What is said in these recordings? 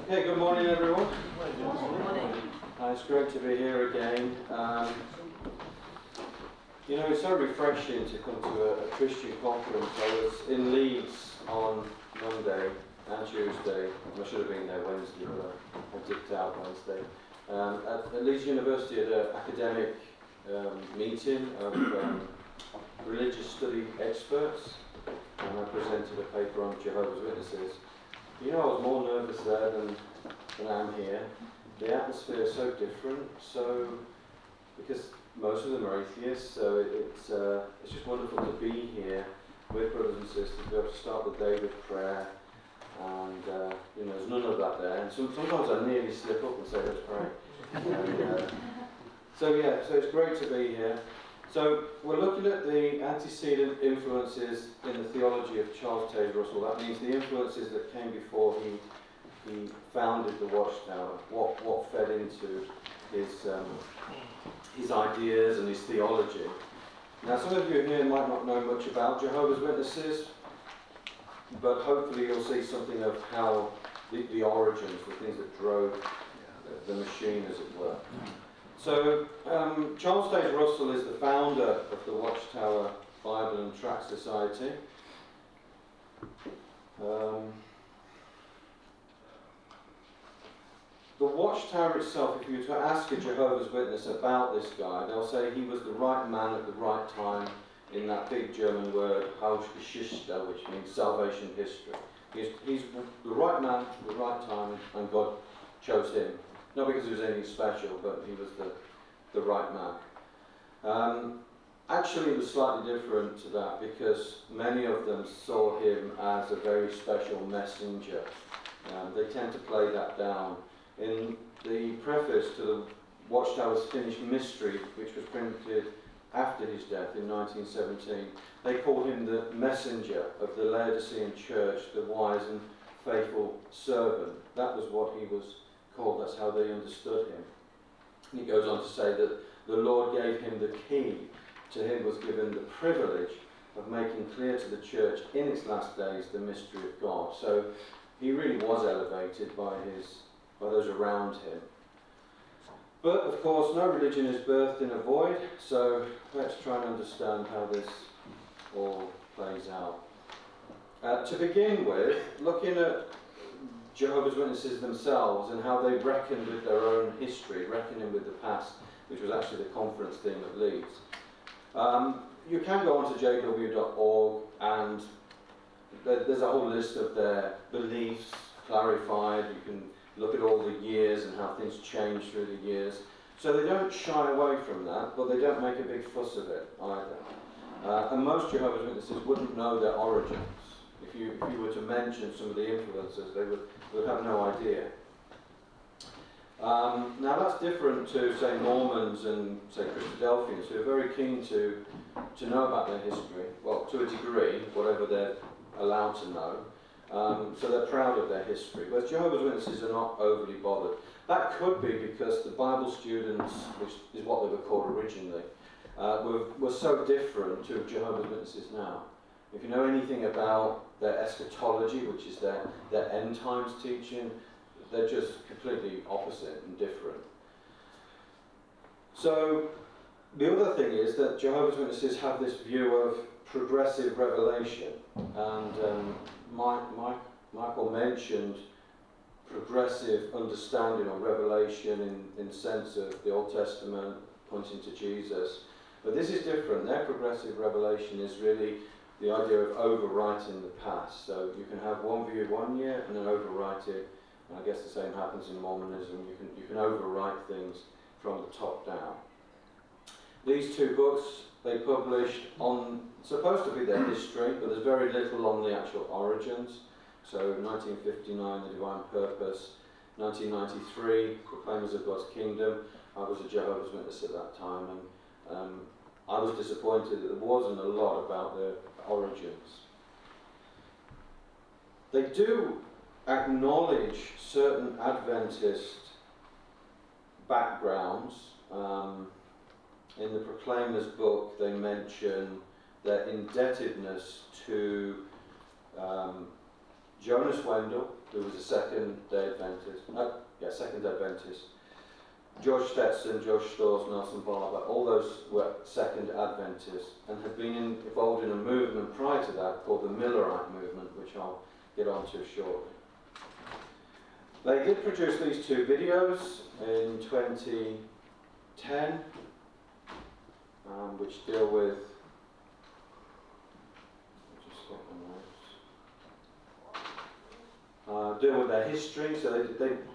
Okay, good morning everyone. Good morning. It's great to be here again. It's so refreshing to come to a Christian conference. I was in Leeds on Monday and Tuesday. I should have been there Wednesday, but I dipped out Wednesday. At Leeds University at an academic meeting of religious study experts, and I presented a paper on Jehovah's Witnesses. I was more nervous there than I am here. The atmosphere is so different, because most of them are atheists, so it's just wonderful to be here with brothers and sisters, to be able to start the day with prayer, and there's none of that there. And sometimes I nearly slip up and say, let's pray. So it's great to be here. So we're looking at the antecedent influences in the theology of Charles Taze Russell. That means the influences that came before he founded the Watchtower, what fed into his ideas and his theology. Now, some of you here might not know much about Jehovah's Witnesses, but hopefully you'll see something of how the origins, the things that drove the machine, as it were. So, Charles Taze Russell is the founder of the Watchtower Bible and Tract Society. The Watchtower itself, if you were to ask a Jehovah's Witness about this guy, they'll say he was the right man at the right time in that big German word, Heilsgeschichte, which means salvation history. He's the right man at the right time, and God chose him. Not because he was anything special, but he was the right man. Actually, it was slightly different to that, because many of them saw him as a very special messenger. They tend to play that down. In the preface to the Watchtower's Finished Mystery, which was printed after his death in 1917, they called him the messenger of the Laodicean church, the wise and faithful servant. That was what he was called, that's how they understood him. And he goes on to say that the Lord gave him the key. To him was given the privilege of making clear to the church in its last days the mystery of God. So he really was elevated by those around him. But of course, no religion is birthed in a void, so let's try and understand how this all plays out. To begin with, looking at Jehovah's Witnesses themselves and how they reckoned with their own history, reckoning with the past, which was actually the conference theme at Leeds. You can go on to jw.org, and there's a whole list of their beliefs clarified. You can look at all the years and how things change through the years. So they don't shy away from that, but they don't make a big fuss of it either. And most Jehovah's Witnesses wouldn't know their origins. If you were to mention some of the influences, they would have no idea. Now that's different to, say, Mormons and, say, Christadelphians, who are very keen to know about their history, well, to a degree, whatever they're allowed to know. So they're proud of their history. But Jehovah's Witnesses are not overly bothered. That could be because the Bible students, which is what they were called originally, were so different to Jehovah's Witnesses now. If you know anything about their eschatology, which is their end times teaching, they're just completely opposite and different. So the other thing is that Jehovah's Witnesses have this view of progressive revelation, and Michael mentioned progressive understanding or revelation in the sense of the Old Testament pointing to Jesus. But this is different. Their progressive revelation is really the idea of overwriting the past. So you can have one view one year and then overwrite it. And I guess the same happens in Mormonism. You can overwrite things from the top down. These two books they published on, supposed to be their history, but there's very little on the actual origins. So 1959, The Divine Purpose. 1993, Proclaimers of God's Kingdom. I was a Jehovah's Witness at that time, and I was disappointed that there wasn't a lot about their origins. They do acknowledge certain Adventist backgrounds. In the Proclaimers book, they mention their indebtedness to Jonas Wendell, who was a Second-day Adventist. Second-day Adventist. George Stetson, George Storrs, Nelson Barber, all those were Second Adventists and had been involved in a movement prior to that called the Millerite movement, which I'll get onto shortly. They did produce these two videos in 2010, which deal with, deal with their history. So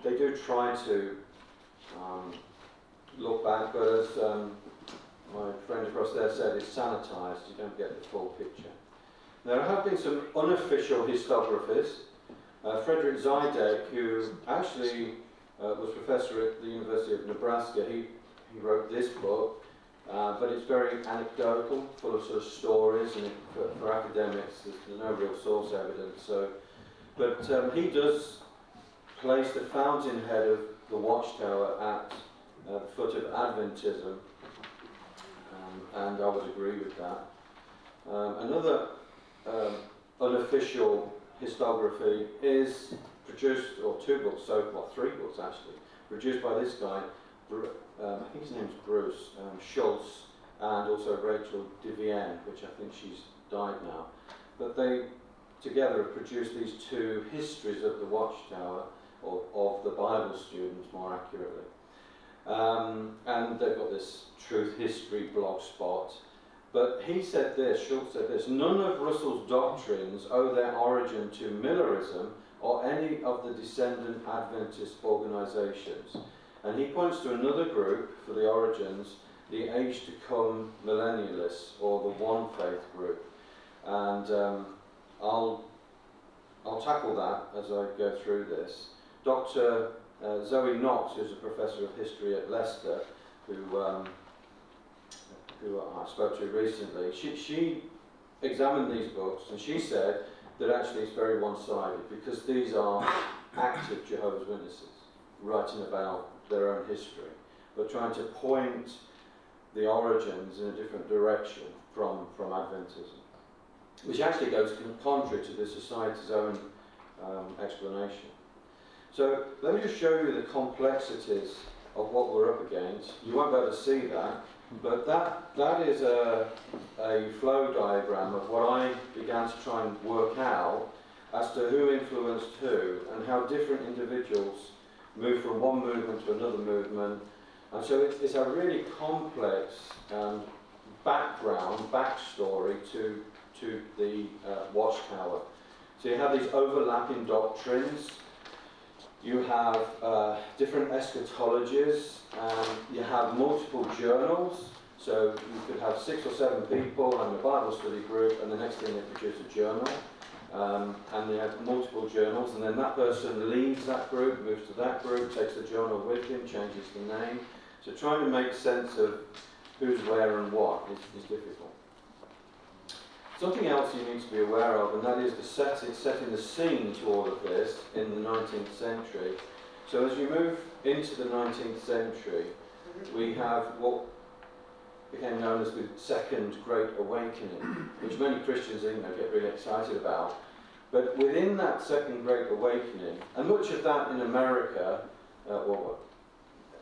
they do try to look back, but as my friend across there said, it's sanitised, you don't get the full picture. There have been some unofficial historiographers. Frederick Zidek, who actually was professor at the University of Nebraska, he wrote this book, but it's very anecdotal, full of sort of stories, and for academics there's no real source evidence. But he does place the fountainhead of the Watchtower at the foot of Adventism, and I would agree with that. Another unofficial historiography is produced, or three books actually, produced by this guy, I think his name's Bruce Schultz, and also Rachel Devienne, which I think she's died now. But they together have produced these two histories of the Watchtower, or of the Bible students more accurately. And they've got this Truth History blog spot. But he said this, Schultz said this: none of Russell's doctrines owe their origin to Millerism or any of the descendant Adventist organizations. And he points to another group for the origins, the Age to Come Millennialists, or the One Faith group. And I'll tackle that as I go through this. Dr. Zoe Knox, who's a professor of history at Leicester, who I spoke to recently, she examined these books, and she said that actually it's very one-sided, because these are active Jehovah's Witnesses writing about their own history, but trying to point the origins in a different direction from Adventism, which actually goes contrary to the Society's own explanation. So let me just show you the complexities of what we're up against. You won't be able to see that, but that is a flow diagram of what I began to try and work out as to who influenced who, and how different individuals move from one movement to another movement. And so it's a really complex backstory to the Watchtower. So you have these overlapping doctrines, you have different eschatologies, and you have multiple journals. So you could have 6 or 7 people and a Bible study group, and the next thing they produce a journal. And they have multiple journals, and then that person leaves that group, moves to that group, takes the journal with him, changes the name. So trying to make sense of who's where and what is difficult. Something else you need to be aware of, and that is setting the scene to all of this in the 19th century. So as you move into the 19th century, we have what became known as the Second Great Awakening, which many Christians get really excited about. But within that Second Great Awakening, and much of that in America,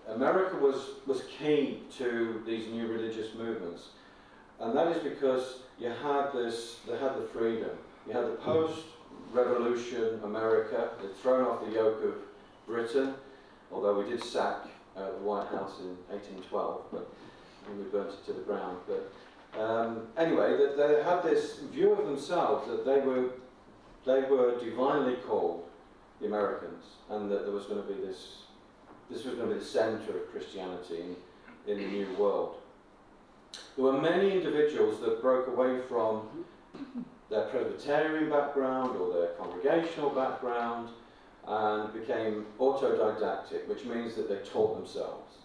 America was key to these new religious movements. And that is because they had the freedom. You had the post-revolution America. They'd thrown off the yoke of Britain, although we did sack the White House in 1812, but we burnt it to the ground. But anyway, they had this view of themselves that they were divinely called, the Americans, and that there was going to be this was going to be the centre of Christianity in the New World. There were many individuals that broke away from their Presbyterian background or their congregational background and became autodidactic, which means that they taught themselves.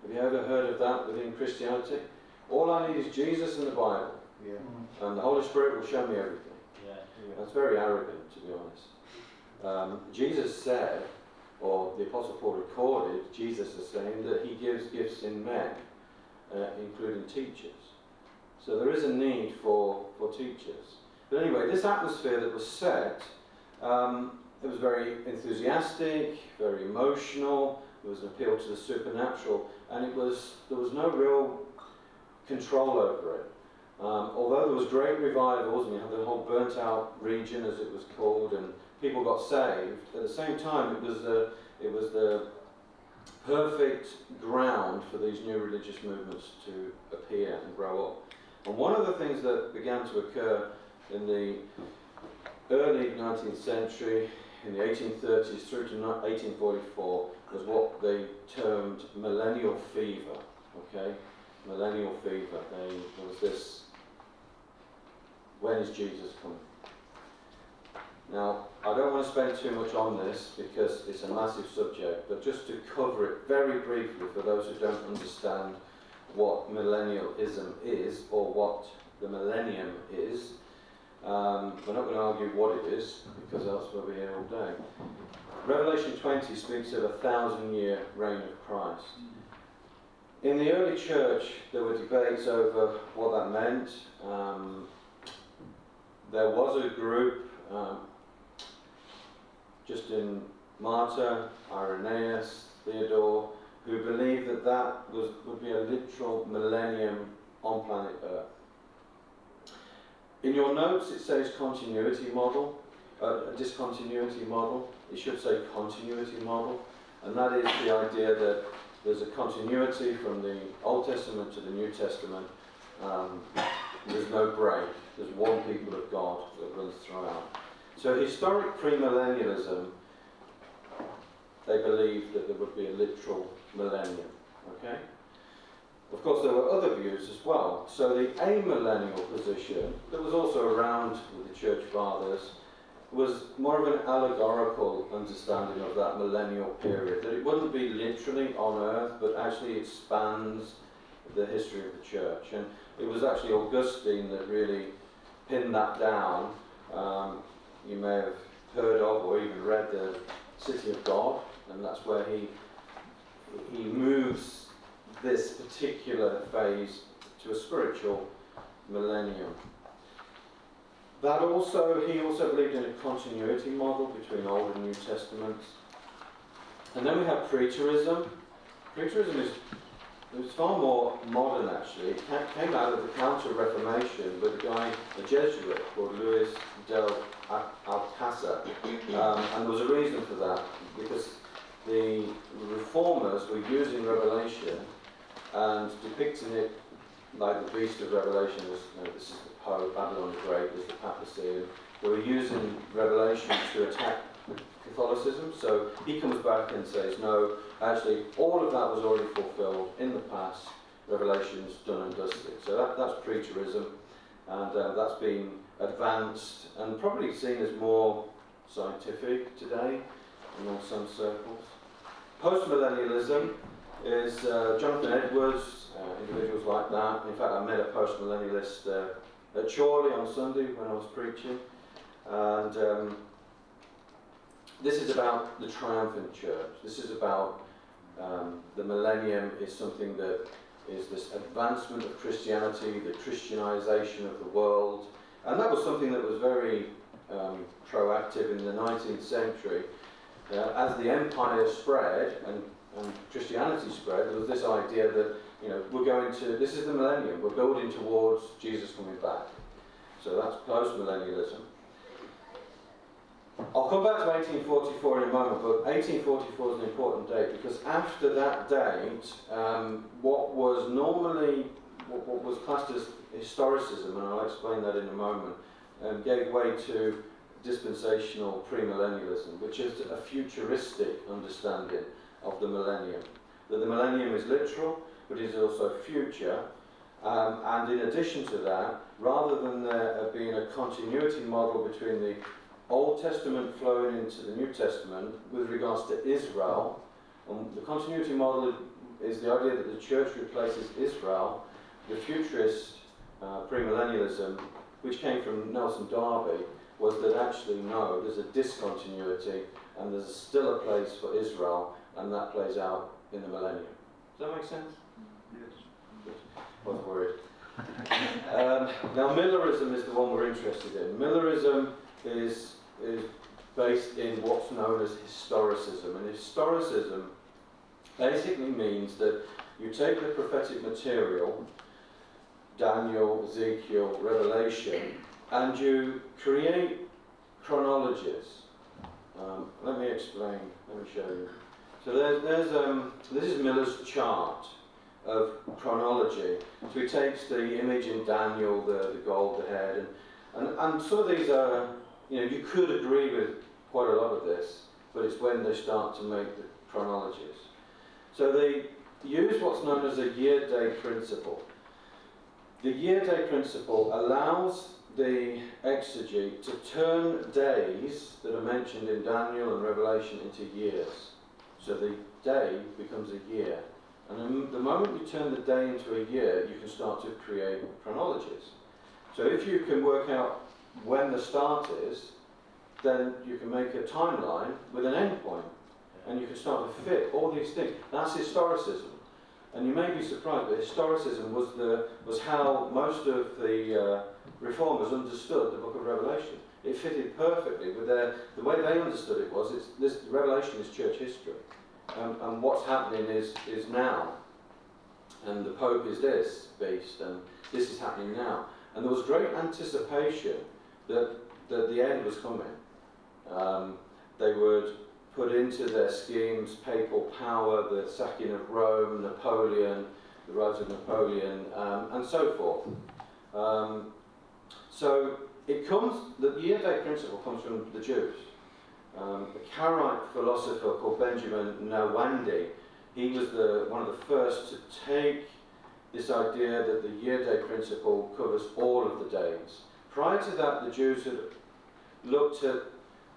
Have you ever heard of that within Christianity? All I need is Jesus and the Bible, and the Holy Spirit will show me everything. That's very arrogant, to be honest. Jesus said, or the Apostle Paul recorded, Jesus is saying that he gives gifts in men, including teachers. So there is a need for teachers. But anyway, this atmosphere that was set It was very enthusiastic, very emotional. It was an appeal to the supernatural, and there was no real control over it. Although there was great revivals, and you had the whole burnt-out region, as it was called, and people got saved. At the same time, it was the perfect ground for these new religious movements to appear and grow up. And one of the things that began to occur in the early 19th century, in the 1830s through to 1844, was what they termed millennial fever. Okay, millennial fever. There was this: when is Jesus coming? Now, I don't want to spend too much on this because it's a massive subject, but just to cover it very briefly for those who don't understand what millennialism is or what the millennium is. We're not going to argue what it is, because else we'll be here all day. Revelation 20 speaks of a 1,000-year reign of Christ. In the early church, there were debates over what that meant. There was a group, Justin Martyr, Irenaeus, Theodore, who believed that would be a literal millennium on planet Earth. In your notes it says continuity model, a discontinuity model. It should say continuity model, and that is the idea that there's a continuity from the Old Testament to the New Testament. There's no break. There's one people of God that runs throughout. So historic premillennialism, they believed that there would be a literal millennium. Okay? Of course, there were other views as well. So the amillennial position, that was also around with the Church Fathers, was more of an allegorical understanding of that millennial period, that it wouldn't be literally on earth, but actually it spans the history of the church. And it was actually Augustine that really pinned that down. You may have heard of or even read the City of God, and that's where he moves this particular phase to a spiritual millennium. He also believed in a continuity model between Old and New Testaments. And then we have preterism. Preterism is far more modern, actually. It came out of the Counter-Reformation with a Jesuit called Luis del Alcázar. And there was a reason for that, because the reformers were using Revelation and depicting it like the beast of Revelation as, this is the Pope, Babylon the Great, there's the papacy, and they were using Revelation to attack Catholicism. So he comes back and says, no, actually all of that was already fulfilled in the past. Revelation's done and dusted. So that's preterism, and that's been advanced and probably seen as more scientific today among some circles. Postmillennialism is Jonathan Edwards, individuals like that. In fact, I met a postmillennialist at Chorley on Sunday when I was preaching, and this is about the triumphant church. This is about the millennium is something that is this advancement of Christianity, the Christianization of the world, and that was something that was very proactive in the 19th century. As the empire spread and Christianity spread, there was this idea that, this is the millennium, we're building towards Jesus coming back. So that's post-millennialism. I'll come back to 1844 in a moment, but 1844 is an important date because after that date, what was classed as historicism, and I'll explain that in a moment, gave way to dispensational premillennialism, which is a futuristic understanding of the millennium. That the millennium is literal, but is also future. And in addition to that, rather than there being a continuity model between the Old Testament flowing into the New Testament with regards to Israel, the continuity model is the idea that the church replaces Israel. The futurist premillennialism, which came from Nelson Darby, was that actually no, there's a discontinuity and there's still a place for Israel, and that plays out in the millennium. Does that make sense? Yes. Good. I was worried. Now Millerism is the one we're interested in. Millerism is based in what's known as historicism. And historicism basically means that you take the prophetic material, Daniel, Ezekiel, Revelation, and you create chronologies. Let me explain, let me show you. So this is Miller's chart of chronology. So he takes the image in Daniel, the gold, the head, and some of these are, you could agree with quite a lot of this, but it's when they start to make the chronologies. So they use what's known as a year-day principle. The year-day principle allows the exegete to turn days that are mentioned in Daniel and Revelation into years. So the day becomes a year. And the moment you turn the day into a year, you can start to create chronologies. So if you can work out when the start is, then you can make a timeline with an end point. And you can start to fit all these things. That's historicism. And you may be surprised, but historicism was how most of the reformers understood the book of Revelation. It fitted perfectly with the way they understood it was, Revelation is church history. And what's happening is now. And the Pope is this beast, and this is happening now. And there was great anticipation that the end was coming. They would put into their schemes papal power, the sacking of Rome, Napoleon, the rise of Napoleon, and so forth. So the year-day principle comes from the Jews. A Karaite philosopher called Benjamin Nawandi, he was one of the first to take this idea that the year-day principle covers all of the days. Prior to that, the Jews had looked at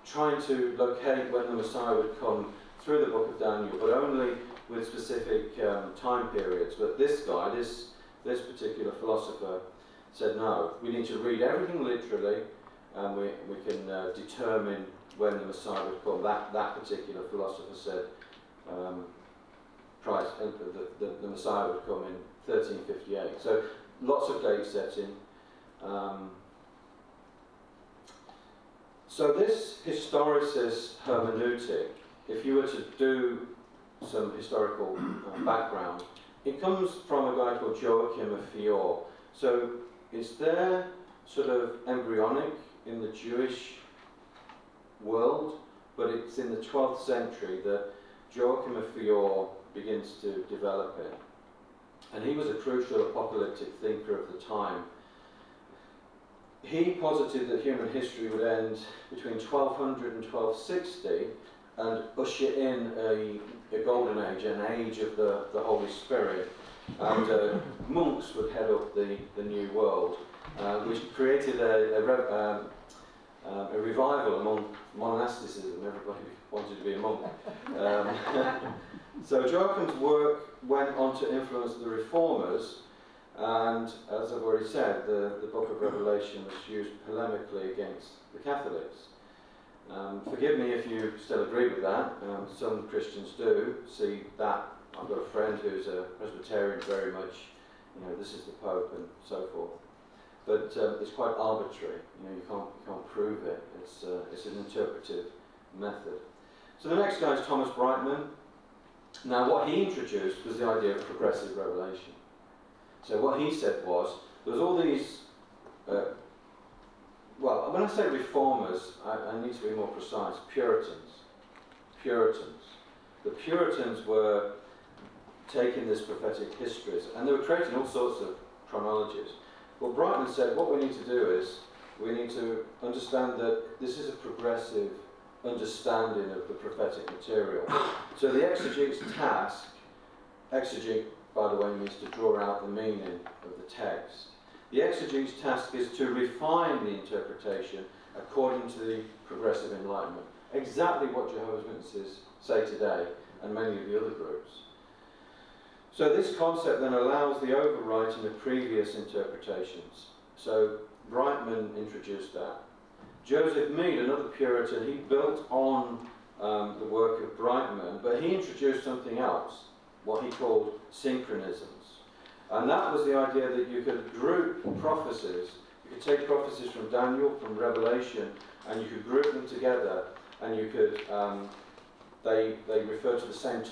trying to locate when the Messiah would come through the book of Daniel, but only with specific time periods. But this guy, this particular philosopher, said no, we need to read everything literally, and we can determine when the Messiah would come. That particular philosopher said the Messiah would come in 1358. So lots of date setting. So this historicist hermeneutic, if you were to do some historical background, it comes from a guy called Joachim of Fior. So it's there sort of embryonic in the Jewish world, but it's in the 12th century that Joachim of Fior begins to develop it. And he was a crucial apocalyptic thinker of the time. He posited that human history would end between 1200 and 1260 and usher in a golden age, an age of the Holy Spirit. And monks would head up the new world, which created a revival among monasticism. Everybody wanted to be a monk. So Joachim's work went on to influence the reformers, and as I've already said, the book of Revelation was used polemically against the Catholics. Forgive me if you still agree with that. Some Christians do see that. I've got a friend who's a Presbyterian, very much, this is the Pope and so forth. But it's quite arbitrary. You can't prove it. It's an interpretive method. So the next guy is Thomas Brightman. Now, what he introduced was the idea of progressive revelation. So what he said was, there was all these, when I say reformers, I need to be more precise, Puritans. The Puritans were taking this prophetic histories, and they were creating all sorts of chronologies. Well, Brightman said, what we need to do is, we need to understand that this is a progressive understanding of the prophetic material. So the exegete's task, exegete, by the way, means to draw out the meaning of the text. The exegete's task is to refine the interpretation according to the progressive enlightenment. Exactly what Jehovah's Witnesses say today, and many of the other groups. So this concept then allows the overwriting of previous interpretations. So Brightman introduced that. Joseph Mead, another Puritan, he built on the work of Brightman, but he introduced something else, what he called synchronisms. And that was the idea that you could group prophecies. You could take prophecies from Daniel, from Revelation, and you could group them together and you could, they refer to the same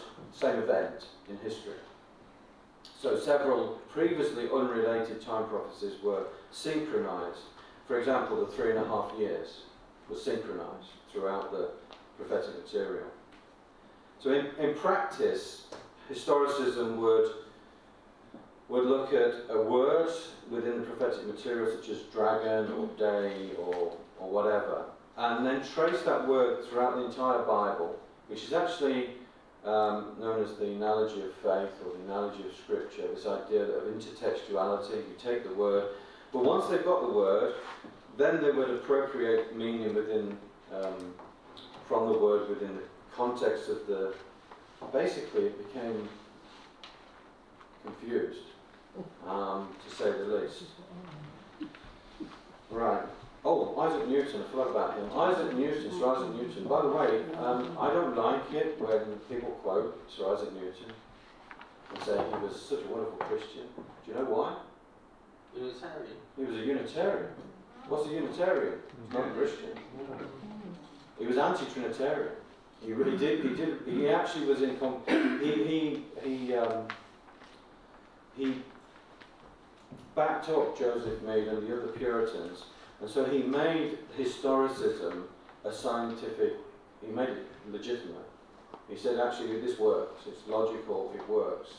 event in history. So several previously unrelated time prophecies were synchronized. For example, the 3.5 years was synchronized throughout the prophetic material. So in practice, historicism would look at a word within the prophetic material, such as dragon or day or whatever, and then trace that word throughout the entire Bible, which is actually known as the analogy of faith or the analogy of Scripture, this idea of intertextuality. You take the word, but once they've got the word, then they would appropriate meaning within from the word within the context of the. Basically, it became confused, to say the least. Right. Oh, Isaac Newton, I forgot about him. Sir Isaac Newton. By the way, I don't like it when people quote Sir Isaac Newton and say he was such a wonderful Christian. Do you know why? Unitarian. He was a Unitarian. What's a Unitarian? He's not a Christian. He was anti-Trinitarian. He actually was in. He backed up Joseph Mead and the other Puritans, and so he made historicism a scientific. He made it legitimate. He said, actually, this works. It's logical. It works.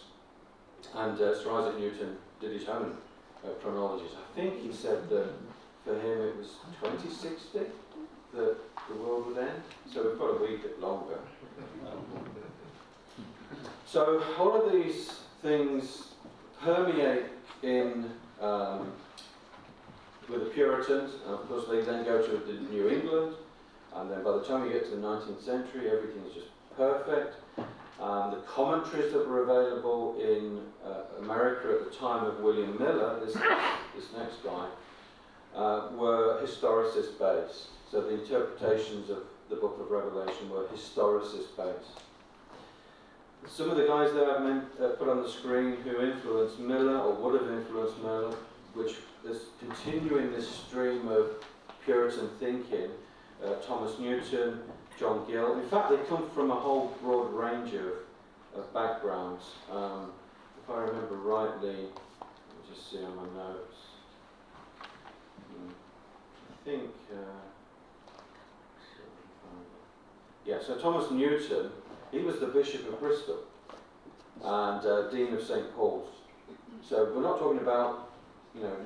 And Sir Isaac Newton did his own chronologies. I think he said that for him it was 2060 that the world would end. So we've got a wee bit longer. So all of these things permeate in with the Puritans, and of course they then go to New England, and then by the time you get to the 19th century, everything is just perfect. The commentaries that were available in America at the time of William Miller, this next guy, were historicist based. So the interpretations of the book of Revelation were historicist based. Some of the guys that I've put on the screen who influenced Miller, or would have influenced Miller, which is continuing this stream of Puritan thinking, Thomas Newton, John Gill. In fact, they come from a whole broad range of backgrounds. If I remember rightly, let me just see on my notes. I think, so Thomas Newton, he was the Bishop of Bristol and Dean of St. Paul's. So we're not talking about,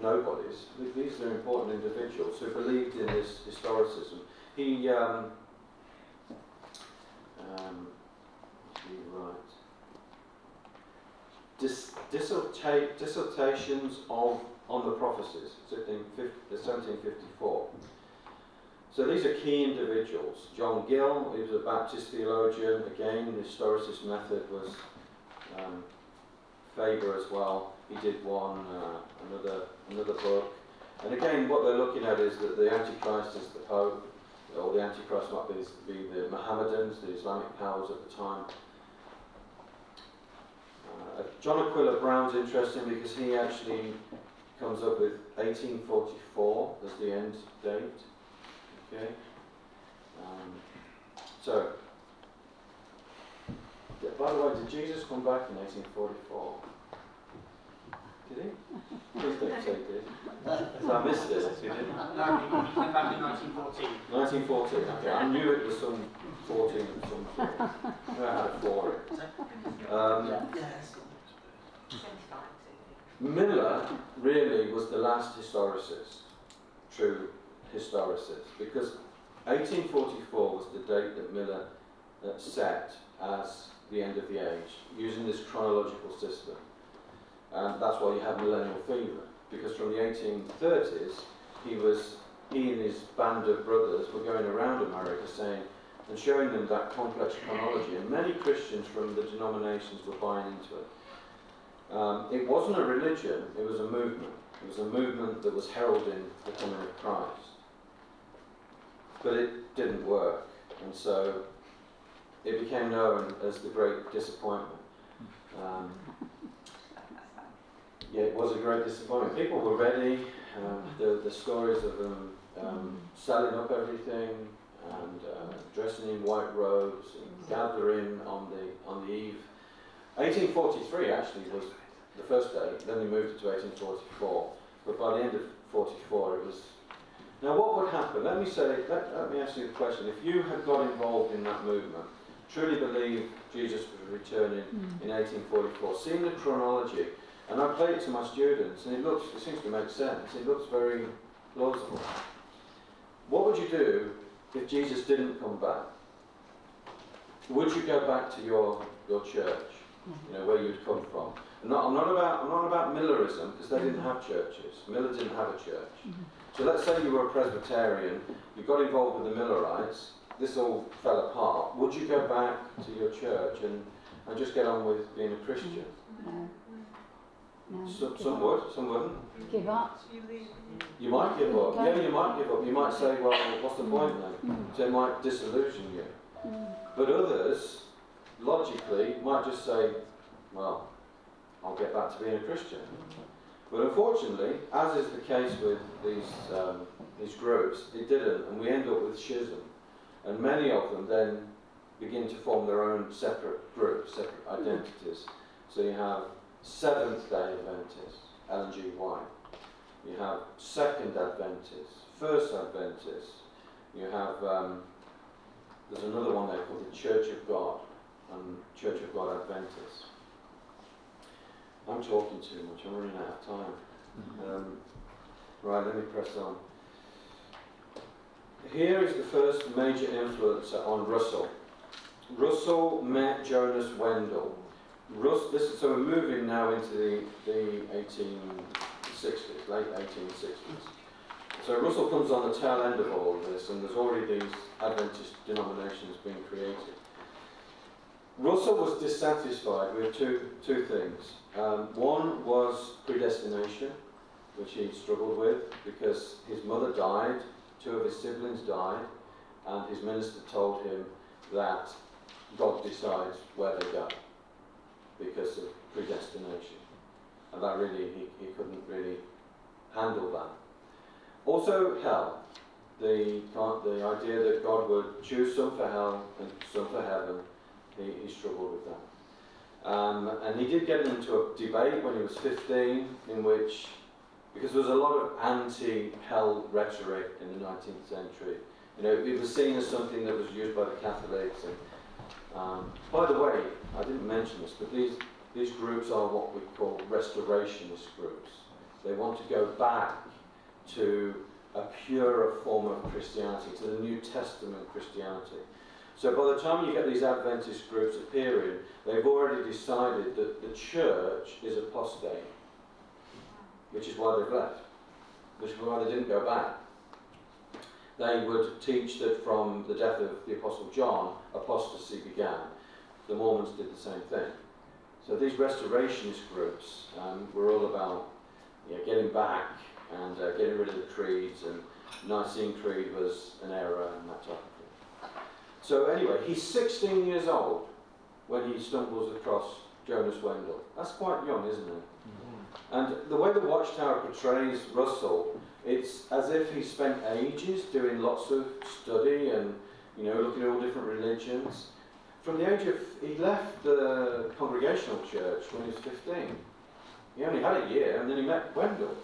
nobodies. These are important individuals who believed in this historicism. He dissertations on the prophecies, 1754. So these are key individuals. John Gill, he was a Baptist theologian. Again, the historicist method was Faber as well. He did one, another book. And again, what they're looking at is that the Antichrist is the Pope, or the Antichrist might be the Mohammedans, the Islamic powers at the time. John Aquila Brown's interesting because he actually comes up with 1844 as the end date. Okay. By the way, did Jesus come back in 1844? Did he? Please don't say he did. So I missed it if he didn't. No, he came back in 1914. 1914, okay. I knew it was some 14 and some 4. I had a 4 in. Miller really was the last historicist, true historicist, because 1844 was the date that Miller set as the end of the age, using this chronological system. And that's why you have millennial fever, because from the 1830s, he and his band of brothers were going around America saying, and showing them that complex chronology, and many Christians from the denominations were buying into it. It wasn't a religion, it was a movement. It was a movement that was heralding the coming of Christ. But it didn't work, and so it became known as the Great Disappointment. It was a great disappointment. People were ready. The stories of them selling up everything, and dressing in white robes and gathering on the eve. 1843 actually was the first day, then they moved it to 1844, but by the end of 44 it was... Now what would happen? Let me ask you a question. If you had got involved in that movement, truly believe Jesus was returning in 1844, seeing the chronology, and I play it to my students, and it seems to make sense. It looks very plausible. What would you do if Jesus didn't come back? Would you go back to your church, where you'd come from? I'm not about Millerism, because they didn't have churches. Miller didn't have a church. So let's say you were a Presbyterian, you got involved with the Millerites, this all fell apart. Would you go back to your church and just get on with being a Christian? No. Some would, some wouldn't. Give up. You might give up. Yeah, you might give up. You might say, well, what's the point then? So it might disillusion you. But others, logically, might just say, well, I'll get back to being a Christian. But unfortunately, as is the case with these groups, it didn't, and we end up with schism. And many of them then begin to form their own separate groups, separate identities. So you have Seventh-day Adventists, Ellen G. White. You have Second Adventists, First Adventists. You have, there's another one there called the Church of God, and Church of God Adventists. I'm talking too much, I'm running out of time. Right, let me press on. Here is the first major influencer on Russell. Russell met Jonas Wendell. So we're moving now into the 1860s, late 1860s. So Russell comes on the tail end of all of this, and there's already these Adventist denominations being created. Russell was dissatisfied with two things. One was predestination, which he struggled with because his mother died, two of his siblings died, and his minister told him that God decides where they go because of predestination. And that really, he couldn't really handle that. Also hell, the idea that God would choose some for hell and some for heaven, he struggled with that. And he did get into a debate when he was 15, in which, because there was a lot of anti-hell rhetoric in the 19th century, it was seen as something that was used by the Catholics. And by the way, I didn't mention this, but these groups are what we call restorationist groups. They want to go back to a purer form of Christianity, to the New Testament Christianity. So by the time you get these Adventist groups appearing, they've already decided that the church is apostate, which is why they've left, which is why they didn't go back. They would teach that from the death of the Apostle John, apostasy began. The Mormons did the same thing. So these restorationist groups were all about getting back and getting rid of the creeds, and Nicene Creed was an error and that type of thing. So anyway, he's 16 years old when he stumbles across Jonas Wendell. That's quite young, isn't it? And the way the Watchtower portrays Russell, it's as if he spent ages doing lots of study and looking at all different religions. From the age of, he left the Congregational Church when he was 15. He only had a year, and then he met Wendell.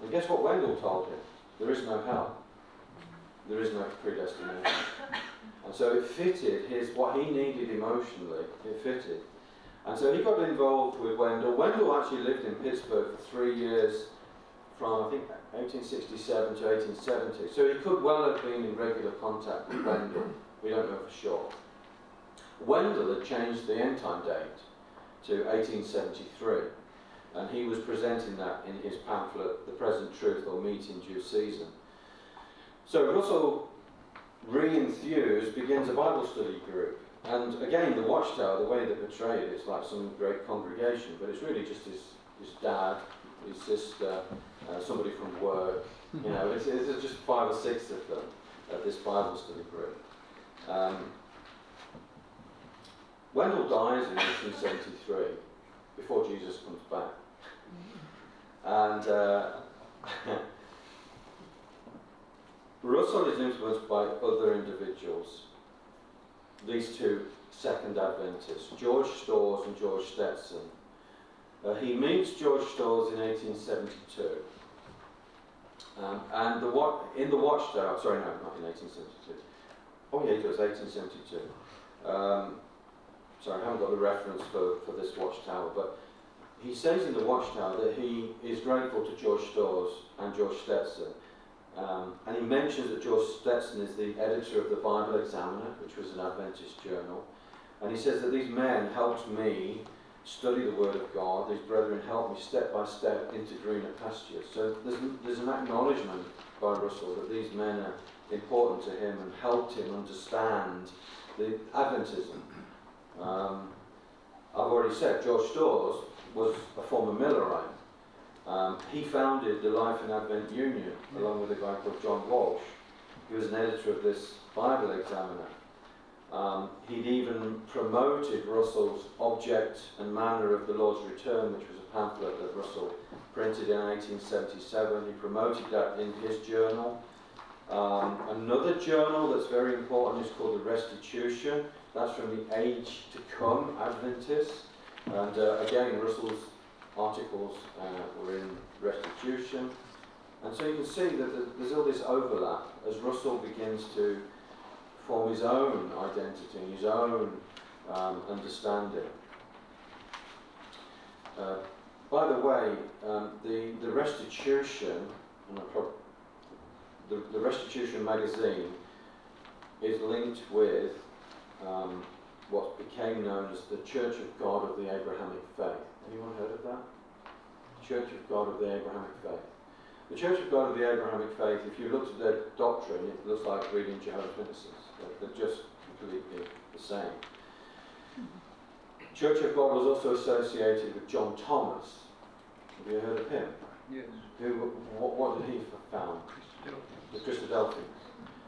And guess what Wendell told him? There is no hell. There is no predestination. And so it fitted what he needed emotionally. It fitted. And so he got involved with Wendell. Wendell actually lived in Pittsburgh for 3 years, from I think 1867 to 1870. So he could well have been in regular contact with Wendell. We don't know for sure. Wendell had changed the end time date to 1873, and he was presenting that in his pamphlet, The Present Truth or Meat in Due Season. So Russell, re-enthused, begins a Bible study group. And again, the Watchtower, the way they portray it, it's like some great congregation, but it's really just his dad, his sister, somebody from work. It's just 5 or 6 of them at this Bible study group. Wendell dies in 1873, before Jesus comes back. And Russell is influenced by other individuals. These two Second Adventists, George Storrs and George Stetson. He meets George Storrs in 1872. And in the Watchtower, sorry, no, not in 1872. Oh yeah, it was 1872. Sorry, I haven't got the reference for this Watchtower, but he says in the Watchtower that he is grateful to George Storrs and George Stetson. And he mentions that George Stetson is the editor of the Bible Examiner, which was an Adventist journal. And he says that these men helped me study the Word of God. These brethren helped me step by step into greener pastures. So there's an acknowledgement by Russell that these men are important to him and helped him understand the Adventism. I've already said George Storrs was a former Millerite. He founded the Life in Advent Union along with a guy called John Walsh. He was an editor of this Bible Examiner. He'd even promoted Russell's Object and Manner of the Lord's Return, which was a pamphlet that Russell printed in 1877. He promoted that in his journal. Another journal that's very important is called The Restitution. That's from the Age to Come Adventist. And again, Russell's articles were in Restitution. And so you can see that there's all this overlap as Russell begins to form his own identity, his own understanding. By the way, the Restitution, the Restitution magazine is linked with what became known as the Church of God of the Abrahamic Faith. Anyone heard of that? Church of God of the Abrahamic Faith. The Church of God of the Abrahamic Faith, if you looked at their doctrine, it looks like reading Jehovah's Witnesses. They're just completely the same. Church of God was also associated with John Thomas. Have you heard of him? Yes. What did he found? The Christadelphians.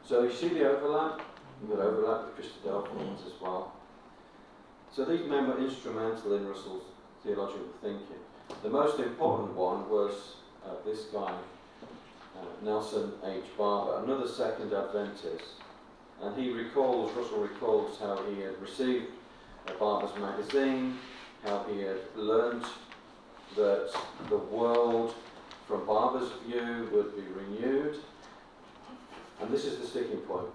So you see the overlap? You've got overlap with Christadelphians as well. So these men were instrumental in Russell's theological thinking. The most important one was this guy, Nelson H. Barber, another Second Adventist. And Russell recalls how he had received Barber's magazine, how he had learnt that the world from Barber's view would be renewed. And this is the sticking point.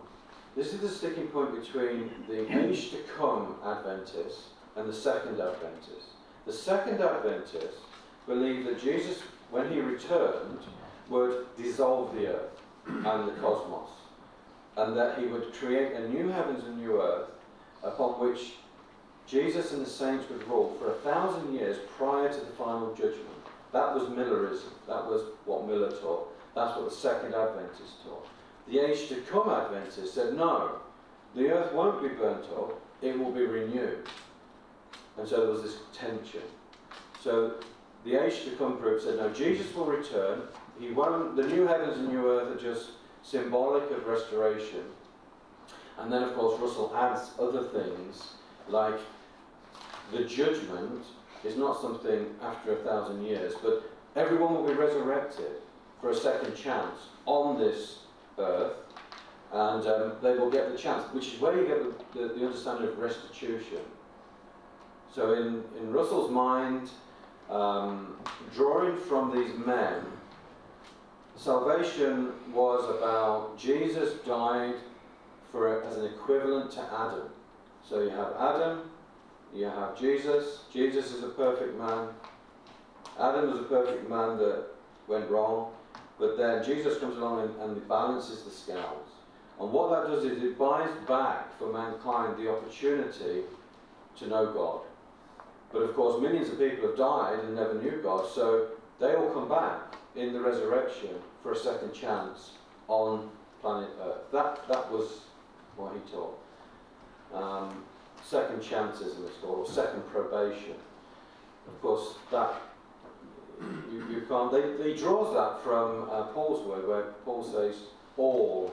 This is the sticking point between the age to come Adventists and the Second Adventists. The Second Adventists believed that Jesus, when he returned, would dissolve the earth and the cosmos, and that he would create a new heavens and new earth upon which Jesus and the saints would rule for 1,000 years prior to the final judgment. That was Millerism. That was what Miller taught. That's what the Second Adventists taught. The age to come Adventists said, no, the earth won't be burnt up, it will be renewed. And so there was this tension. So the age to come group said, no, Jesus will return. He won't. The new heavens and new earth are just symbolic of restoration. And then, of course, Russell adds other things like the judgment is not something after 1,000 years, but everyone will be resurrected for a second chance on this earth, and they will get the chance, which is where you get the understanding of restitution. So in Russell's mind, drawing from these men, salvation was about Jesus died as an equivalent to Adam. So you have Adam, you have Jesus. Jesus is a perfect man. Adam was a perfect man that went wrong. But then Jesus comes along and balances the scales. And what that does is it buys back for mankind the opportunity to know God. But of course, millions of people have died and never knew God, so they all come back in the resurrection for a second chance on planet Earth. That was what he taught. Second chances, it's called, or second probation. Of course, that you can't. He draws that from Paul's word, where Paul says all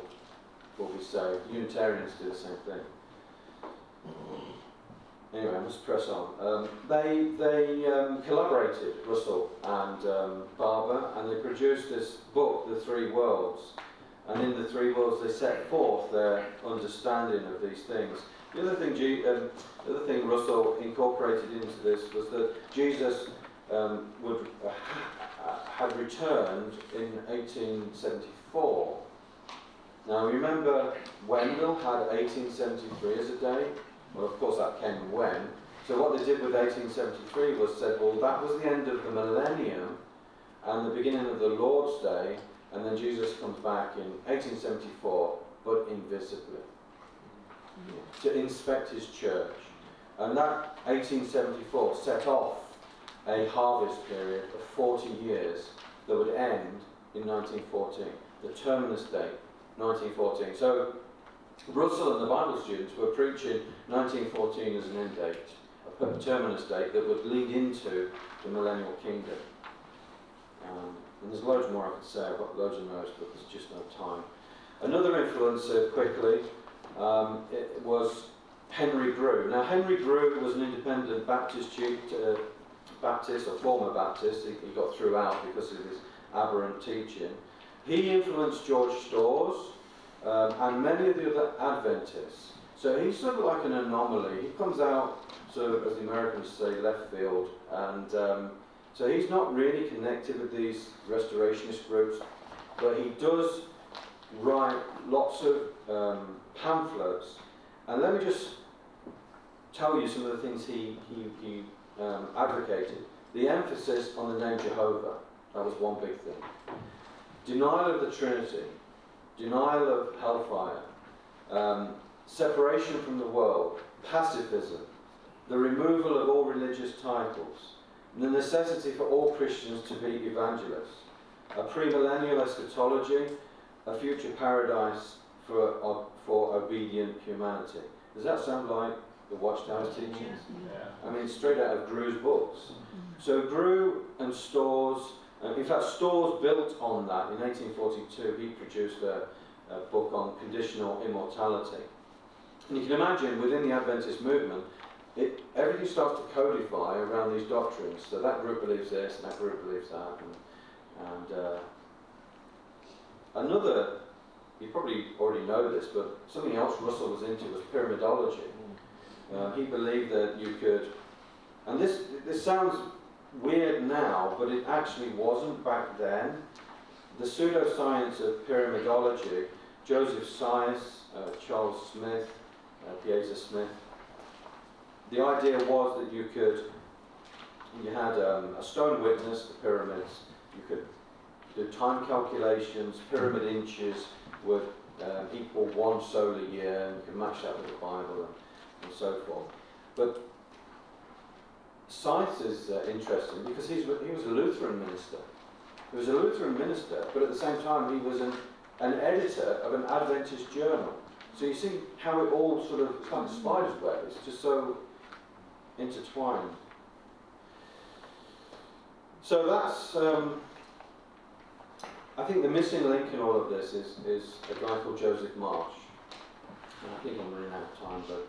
will be saved. Unitarians do the same thing. Anyway, I must press on. They collaborated, Russell and Barber, and they produced this book, The Three Worlds. And in the three worlds they set forth their understanding of these things. The other thing Russell incorporated into this was that Jesus had returned in 1874. Now remember, Wendell had 1873 as a day. Well, of course that came and went. So what they did with 1873 was said, well, that was the end of the millennium and the beginning of the Lord's Day, and then Jesus comes back in 1874, but invisibly, to inspect his church. And that 1874 set off a harvest period of 40 years that would end in 1914, the terminus date, 1914. So Russell and the Bible students were preaching 1914 as an end date, a terminus date that would lead into the millennial kingdom. And there's loads more I could say. I've got loads of notes, but there's just no time. Another influencer, quickly, it was Henry Grew. Now, Henry Grew was an independent Baptist, or former Baptist. He got thrown out because of his aberrant teaching. He influenced George Storrs and many of the other Adventists. So he's sort of like an anomaly. He comes out, sort of, as the Americans say, left field, and so he's not really connected with these restorationist groups, but he does write lots of pamphlets. And let me just tell you some of the things he advocated. The emphasis on the name Jehovah, that was one big thing. Denial of the Trinity, denial of hellfire, separation from the world, pacifism, the removal of all religious titles, the necessity for all Christians to be evangelists, a premillennial eschatology, a future paradise for obedient humanity. Does that sound like the Watchtower's teachings? Yeah. I mean, straight out of Grew's books. So Grew and Storrs, in fact Storrs built on that. In 1842 he produced a book on conditional immortality. And you can imagine within the Adventist movement, everything starts to codify around these doctrines. So that group believes this, and that group believes that. And another, you probably already know this, but something else Russell was into was pyramidology. He believed that you could, and this sounds weird now, but it actually wasn't back then. The pseudoscience of pyramidology, Joseph Sias, Charles Smith, Piazza Smith, the idea was that you had a stone witness, the pyramids, you could do time calculations, pyramid inches would equal one solar year, and you can match that with the Bible and so forth. But Sias is interesting because he was a Lutheran minister. He was a Lutheran minister, but at the same time he was an editor of an Adventist journal. So you see how it all sort of, it's like a spider's web, it's just so intertwined. So that's, I think the missing link in all of this is a guy called Joseph Marsh. And I think I'm running out of time, but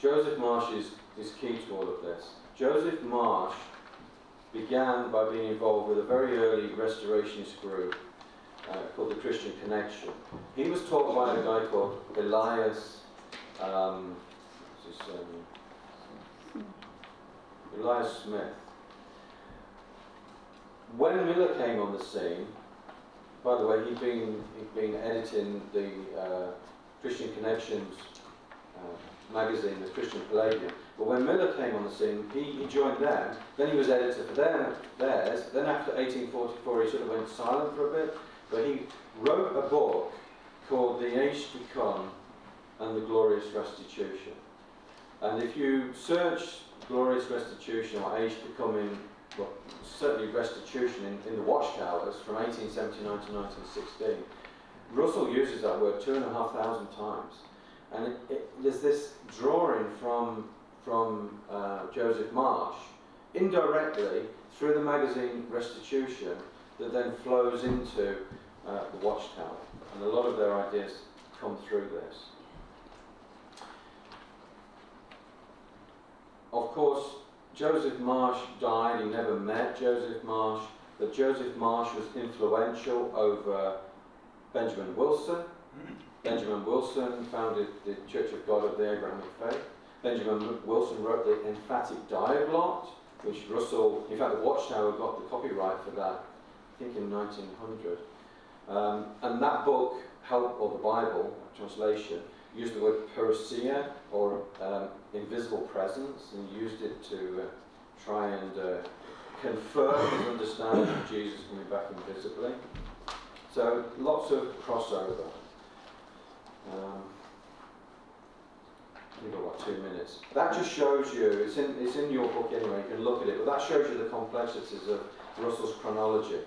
Joseph Marsh is key to all of this. Joseph Marsh began by being involved with a very early restorationist group called the Christian Connection. He was taught by a guy called Elias Smith. When Miller came on the scene, by the way, he'd been editing the Christian Connections magazine, the Christian Palladium. But when Miller came on the scene, he joined them. Then he was editor for theirs. Then after 1844, he sort of went silent for a bit. But he wrote a book called The Age to Come and the Glorious Restitution. And if you search Glorious Restitution or Age to Come in, well, certainly Restitution in the Watchtowers from 1879 to 1916, Russell uses that word 2,500 times. And there's this drawing from Joseph Marsh, indirectly through the magazine Restitution, that then flows into the Watchtower. And a lot of their ideas come through this. Of course, Joseph Marsh died. He never met Joseph Marsh, but Joseph Marsh was influential over Benjamin Wilson. Benjamin Wilson founded the Church of God of the Abrahamic Faith. Benjamin Wilson wrote the Emphatic Diaglott, which Russell, in fact the Watchtower got the copyright for that, I think in 1900. And that book, or the Bible translation, used the word parousia, or invisible presence, and used it to try and confirm his understanding of Jesus coming back invisibly. So lots of crossover. You've got about 2 minutes. That just shows you, it's in your book anyway, you can look at it, but that shows you the complexities of Russell's chronology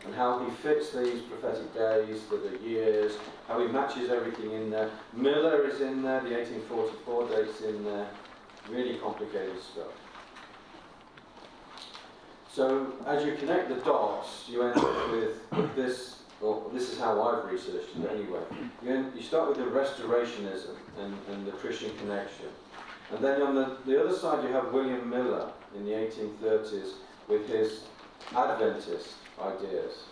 and how he fits these prophetic days, the years, how he matches everything in there. Miller is in there, the 1844 date's in there, really complicated stuff. So as you connect the dots, you end up with this. Well, this is how I've researched it anyway. You start with the Restorationism and the Christian connection. And then on the other side you have William Miller in the 1830s with his Adventist ideas.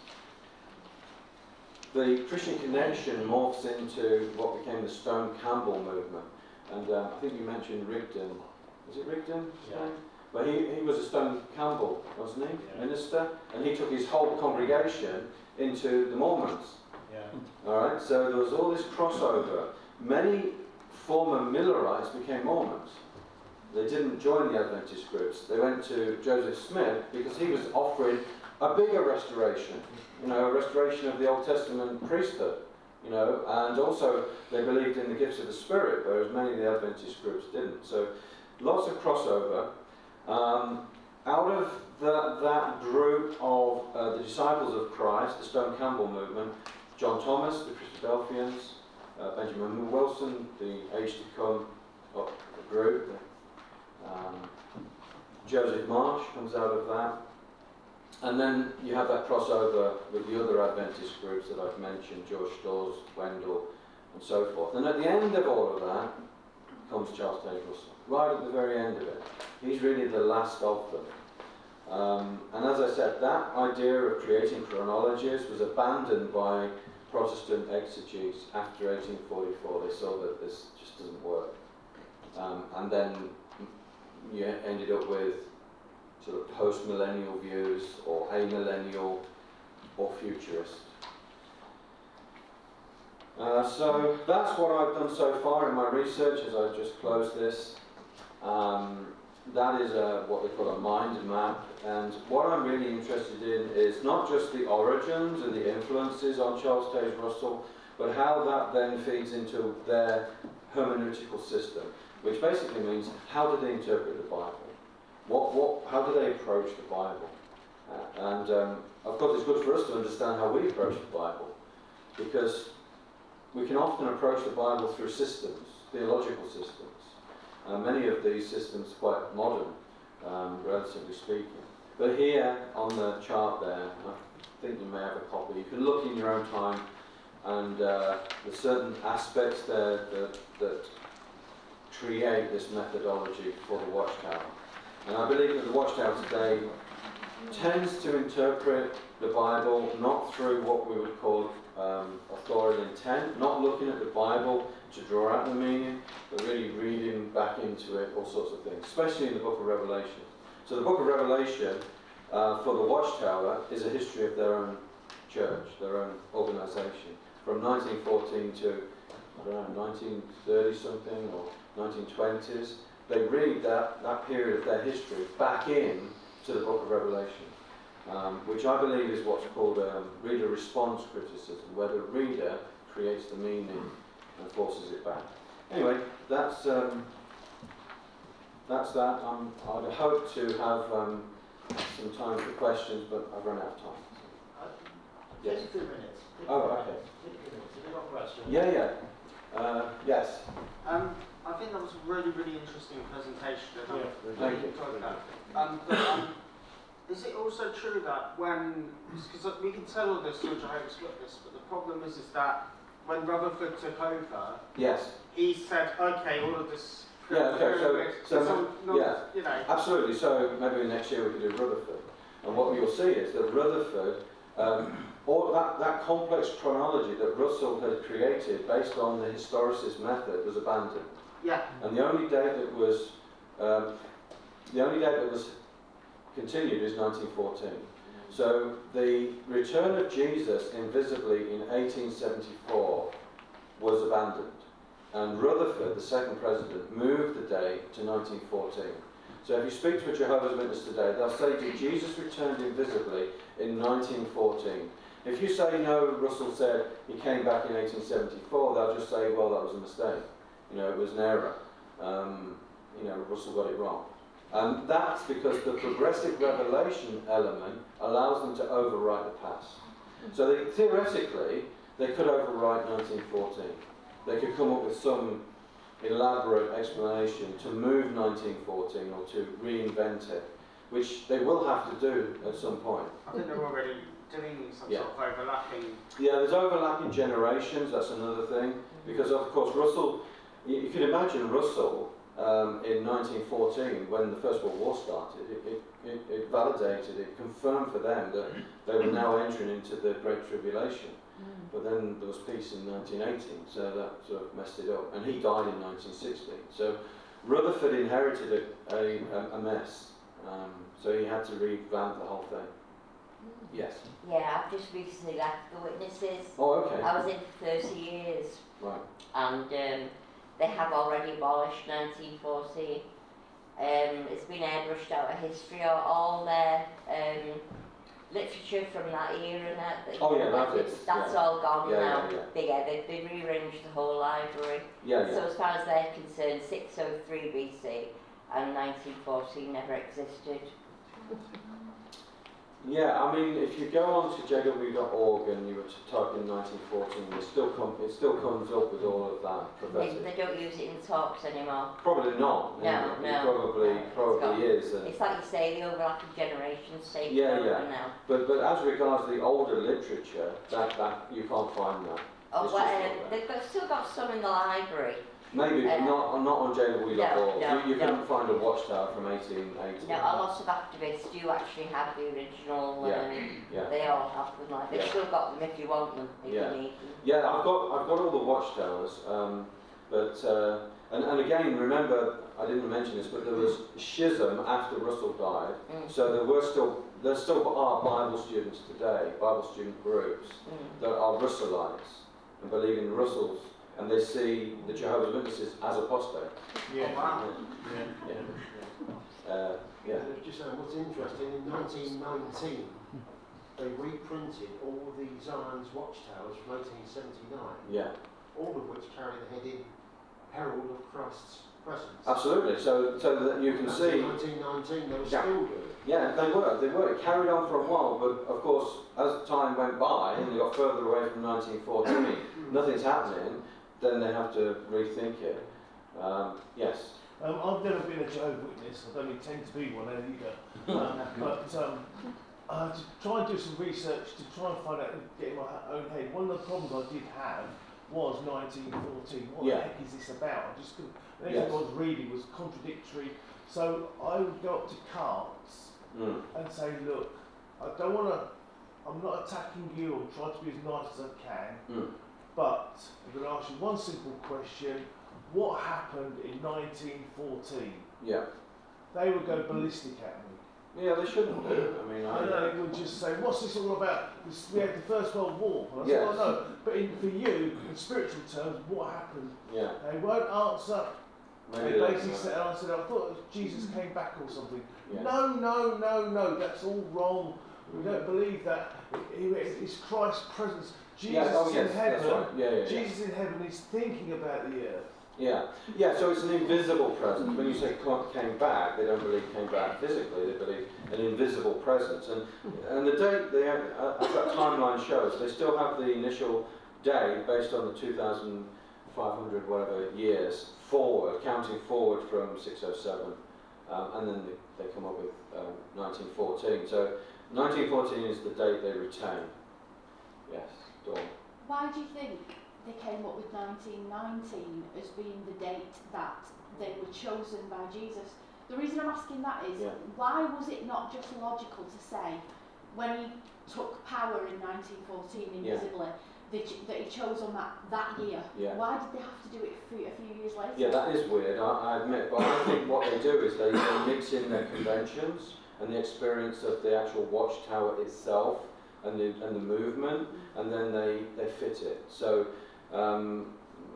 The Christian connection morphs into what became the Stone Campbell movement. And I think you mentioned Rigdon. Is it Rigdon? Yeah. But he was a Stone Campbell, wasn't he? Yeah. Minister. And he took his whole congregation into the Mormons. Yeah. Alright, so there was all this crossover. Many former Millerites became Mormons. They didn't join the Adventist groups. They went to Joseph Smith because he was offering a bigger restoration, a restoration of the Old Testament priesthood, and also they believed in the gifts of the Spirit, whereas many of the Adventist groups didn't. So lots of crossover. Out of that group of the disciples of Christ, the Stone Campbell movement, John Thomas, the Christadelphians, Benjamin Wilson, the Age to Come group, Joseph Marsh comes out of that, and then you have that crossover with the other Adventist groups that I've mentioned, George Storrs, Wendell, and so forth. And at the end of all of that comes Charles Taze Russell, right at the very end of it. He's really the last of them. And as I said, that idea of creating chronologies was abandoned by Protestant exegetes after 1844. They saw that this just doesn't work. And then you ended up with sort of post-millennial views, or amillennial, or futurist. So that's what I've done so far in my research as I just closed this. That is what they call a mind map, and what I'm really interested in is not just the origins and the influences on Charles Taze Russell, but how that then feeds into their hermeneutical system, which basically means how do they interpret the Bible? How do they approach the Bible? And of course it's good for us to understand how we approach the Bible, because we can often approach the Bible through systems, theological systems. Many of these systems are quite modern, relatively speaking. But here on the chart there, I think you may have a copy, you can look in your own time, and there's certain aspects there that create this methodology for the Watchtower. And I believe that the Watchtower today tends to interpret the Bible not through what we would call authorial intent, not looking at the Bible to draw out the meaning, but really reading back into it, all sorts of things, especially in the book of Revelation. So the book of Revelation, for the Watchtower, is a history of their own church, their own organisation. From 1914 to, 1930 something, or 1920s, they read that period of their history back in to the book of Revelation, which I believe is what's called reader response criticism, where the reader creates the meaning and forces it back. Anyway, that's that. I'd hope to have some time for questions, but I've run out of time. Yes. 52 minutes. Oh, okay. 52 minutes. Have you got questions? Yeah. Yes. I think that was a really, really interesting presentation. Thank you. Is it also true that because we can tell all this through Jehovah's Witness, but the problem is that when Rutherford took over, Yes. he said, okay, all of this. Yeah, okay, so yeah. Absolutely. So maybe next year we could do Rutherford. And what you'll see is that Rutherford all that complex chronology that Russell had created based on the historicist method was abandoned. Yeah. And the only date that was continued is 1914. So the return of Jesus invisibly in 1874 was abandoned, and Rutherford, the second president, moved the date to 1914. So if you speak to a Jehovah's Witness today, they'll say to you, Jesus returned invisibly in 1914. If you say no, Russell said he came back in 1874, they'll just say, well, that was a mistake. It was an error. Russell got it wrong. And that's because the progressive revelation element allows them to overwrite the past. So theoretically, they could overwrite 1914. They could come up with some elaborate explanation to move 1914 or to reinvent it, which they will have to do at some point. I think they're already doing some sort of overlapping. Yeah, there's overlapping generations, that's another thing. Because, of course, Russell, you can imagine Russell in 1914, when the First World War started, it validated, it confirmed for them that they were now entering into the Great Tribulation. But then there was peace in 1918, so that sort of messed it up. And he died in 1960. So Rutherford inherited a mess. So he had to revamp the whole thing. Yes? Yeah, I've just recently left the Witnesses. Oh, okay. I was in for 30 years. Right. And they have already abolished 1914. It's been airbrushed out of history, all their literature from that era. That's all gone now. They rearranged the whole library. So as far as they're concerned, 603 BC and 1914 never existed. Yeah, I mean, if you go on to jw.org and you were to type in 1914, it still comes up with all of that prophetic. They don't use it in talks anymore. Probably not. No. Probably is. It's like you say, the overlapping generations take over now. But as regards the older literature, that you can't find that. They've still got some in the library. Maybe not on jw.org. You couldn't no. find a Watchtower from 1880. No, a lot of activists do actually have the original. They all have them. They've still got them if you want them. If you need them. Yeah, I've got all the Watchtowers. And again, remember, I didn't mention this, but there was schism after Russell died. So there still are Bible students today, Bible student groups that are Russellites and believe in Russells. And they see the Jehovah's Witnesses as apostates. Yeah. Oh, wow. Just what's interesting, in 1919, they reprinted all the Zion's Watchtowers from 1879. Yeah. All of which carry the heading Herald of Christ's Presence. Absolutely. So that you can see. 1919, they were still doing it. Yeah, they were. It carried on for a while, but of course, as time went by and they got further away from 1914, nothing's happening. Then they have to rethink it. Yes. I've never been a Jehovah's Witness. I don't intend to be one either. But to try and do some research to try and find out, get in my own head. One of the problems I did have was 1914. What the heck is this about? I just couldn't. Everything I was reading was contradictory. So I would go up to Carts and say, look, I don't want to. I'm not attacking you. I'm trying to be as nice as I can. But I'm going to ask you one simple question. What happened in 1914? Yeah. They would go ballistic at me. Yeah, they shouldn't do. I mean, they would just say, what's this all about? We had the First World War. And I said, oh no. But for you, in spiritual terms, what happened? Yeah. They won't answer. Maybe they basically said, I thought Jesus came back or something. Yeah. No, that's all wrong. We don't believe that. It's Christ's presence. Jesus in heaven. That's right. Jesus in heaven is thinking about the earth. Yeah. So it's an invisible presence. When you say came back, they don't believe came back physically. They believe an invisible presence. And the date they have, as that timeline shows, they still have the initial day based on the 2,500 whatever years forward, counting forward from 607, and then they come up with 1914. So 1914 is the date they retain. Yes. Why do you think they came up with 1919 as being the date that they were chosen by Jesus? The reason I'm asking that is, why was it not just logical to say when he took power in 1914 invisibly, that he chose on that year. Yeah. Why did they have to do it a few years later? Yeah, that is weird, I admit, but I think what they do is they mix in their conventions and the experience of the actual Watchtower itself and the movement, and then they fit it. So,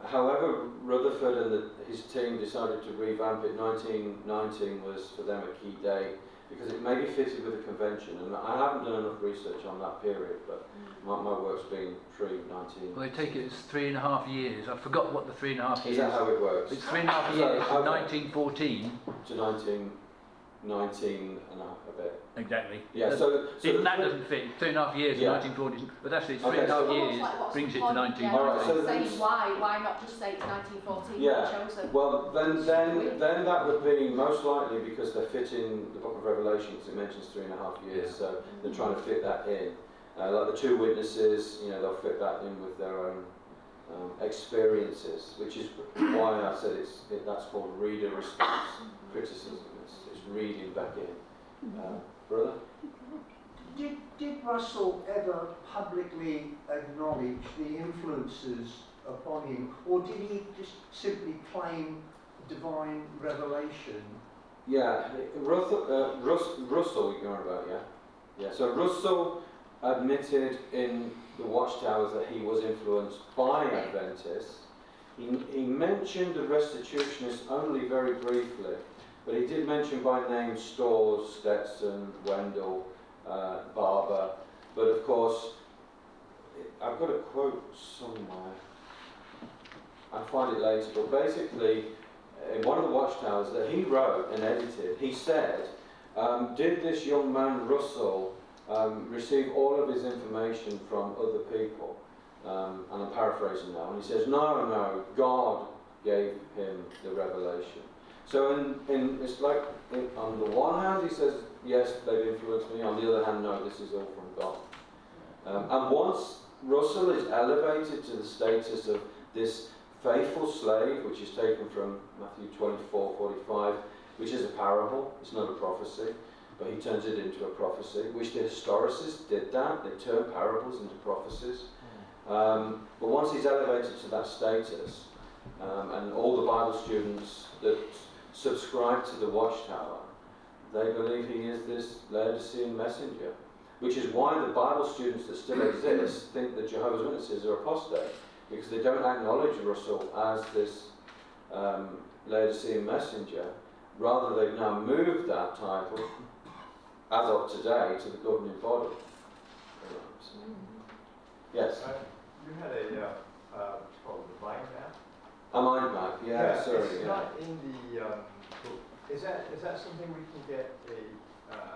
however, Rutherford and his team decided to revamp it. 1919 was for them a key date because it maybe fitted with the convention, and I haven't done enough research on that period, but my work's been pre-19. Well, they take it as 3.5 years. I forgot what the 3.5 years. Is that how it works? It's 3.5 years from 1914 to 1919 and a bit. Exactly. Yeah. That doesn't fit. 3.5 years in 1940, but actually it's 3.5 years brings it to 19. Yeah, all right, so saying why not just say it's 1914? Yeah. Chosen? Well, then that would be most likely because they're fitting the Book of Revelation, because it mentions 3.5 years, so they're trying to fit that in. Like the two witnesses, they'll fit that in with their own experiences, which is why I said that's called reader response criticism. It's reading back in. Brother? Did Russell ever publicly acknowledge the influences upon him, or did he just simply claim divine revelation? Yeah, Russell you're on about, yeah? Yeah, so Russell admitted in the Watchtowers that he was influenced by Adventists. He mentioned the restitutionists only very briefly, but he did mention by name Storrs, Stetson, Wendell, Barber. But of course, I've got a quote somewhere. I'll find it later. But basically, in one of the Watchtowers that he wrote and edited, he said, did this young man Russell receive all of his information from other people? And I'm paraphrasing now. And he says, no, God gave him the revelation. So it's like, on the one hand he says, yes, they've influenced me. On the other hand, no, this is all from God. And once Russell is elevated to the status of this faithful slave, which is taken from Matthew 24:45, which is a parable, it's not a prophecy, but he turns it into a prophecy, which the historicists did that. They turned parables into prophecies. But once he's elevated to that status, and all the Bible students that subscribe to the Watchtower, they believe he is this Laodicean messenger, which is why the Bible students that still exist think that Jehovah's Witnesses are apostate, because they don't acknowledge Russell as this Laodicean messenger. Rather, they've now moved that title, as of today, to the governing body. Yes? You had what's called the mind map? A mind map, sorry. It's not in the book. Is that something we can get a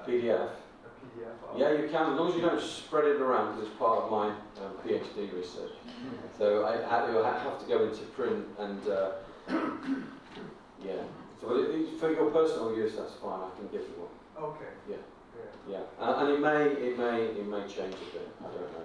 PDF? A PDF of? Yeah, you can, as long as you don't spread it around, because it's part of my PhD research. So I have to go into print and, yeah. So for your personal use, that's fine, I can give you one. Okay. Yeah. And it may change a bit, I don't know.